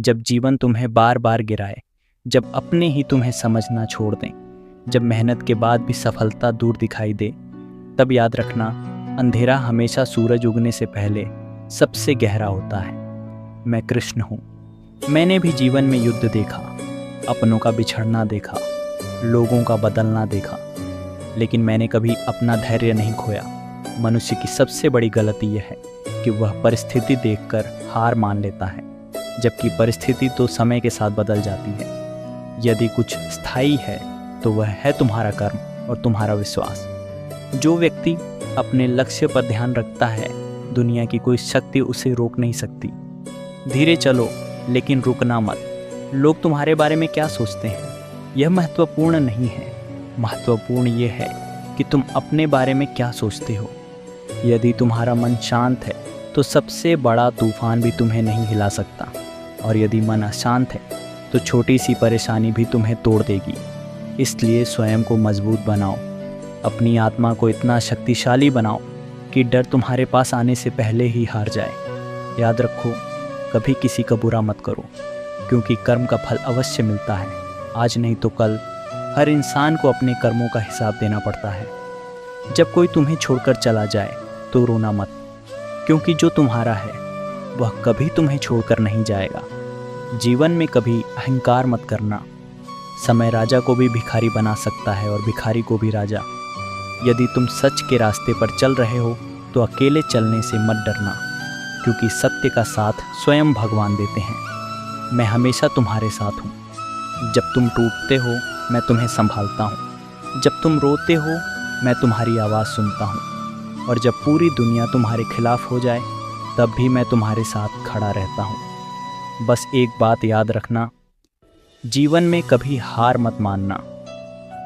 जब जीवन तुम्हें बार बार गिराए, जब अपने ही तुम्हें समझना छोड़ दें, जब मेहनत के बाद भी सफलता दूर दिखाई दे, तब याद रखना अंधेरा हमेशा सूरज उगने से पहले सबसे गहरा होता है। मैं कृष्ण हूँ। मैंने भी जीवन में युद्ध देखा, अपनों का बिछड़ना देखा, लोगों का बदलना देखा, लेकिन मैंने कभी अपना धैर्य नहीं खोया। मनुष्य की सबसे बड़ी गलती यह है कि वह परिस्थिति देखकर हार मान लेता है, जबकि परिस्थिति तो समय के साथ बदल जाती है। यदि कुछ स्थायी है तो वह है तुम्हारा कर्म और तुम्हारा विश्वास। जो व्यक्ति अपने लक्ष्य पर ध्यान रखता है, दुनिया की कोई शक्ति उसे रोक नहीं सकती। धीरे चलो लेकिन रुकना मत। लोग तुम्हारे बारे में क्या सोचते हैं यह महत्वपूर्ण नहीं है। महत्वपूर्ण यह है कि तुम अपने बारे में क्या सोचते हो। यदि तुम्हारा मन शांत है तो सबसे बड़ा तूफान भी तुम्हें नहीं हिला सकता, और यदि मन अशांत है तो छोटी सी परेशानी भी तुम्हें तोड़ देगी। इसलिए स्वयं को मजबूत बनाओ, अपनी आत्मा को इतना शक्तिशाली बनाओ कि डर तुम्हारे पास आने से पहले ही हार जाए। याद रखो, कभी किसी का बुरा मत करो, क्योंकि कर्म का फल अवश्य मिलता है, आज नहीं तो कल। हर इंसान को अपने कर्मों का हिसाब देना पड़ता है। जब कोई तुम्हें छोड़कर चला जाए तो रोना मत, क्योंकि जो तुम्हारा है वह कभी तुम्हें छोड़कर नहीं जाएगा। जीवन में कभी अहंकार मत करना। समय राजा को भी भिखारी बना सकता है और भिखारी को भी राजा। यदि तुम सच के रास्ते पर चल रहे हो तो अकेले चलने से मत डरना, क्योंकि सत्य का साथ स्वयं भगवान देते हैं। मैं हमेशा तुम्हारे साथ हूँ। जब तुम टूटते हो मैं तुम्हें संभालता हूँ, जब तुम रोते हो मैं तुम्हारी आवाज़ सुनता हूँ, और जब पूरी दुनिया तुम्हारे खिलाफ हो जाए तब भी मैं तुम्हारे साथ खड़ा रहता हूँ। बस एक बात याद रखना, जीवन में कभी हार मत मानना,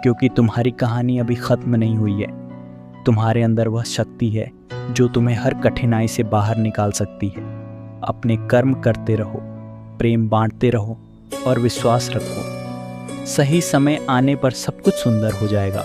क्योंकि तुम्हारी कहानी अभी ख़त्म नहीं हुई है। तुम्हारे अंदर वह शक्ति है जो तुम्हें हर कठिनाई से बाहर निकाल सकती है। अपने कर्म करते रहो, प्रेम बांटते रहो और विश्वास रखो। सही समय आने पर सब कुछ सुंदर हो जाएगा।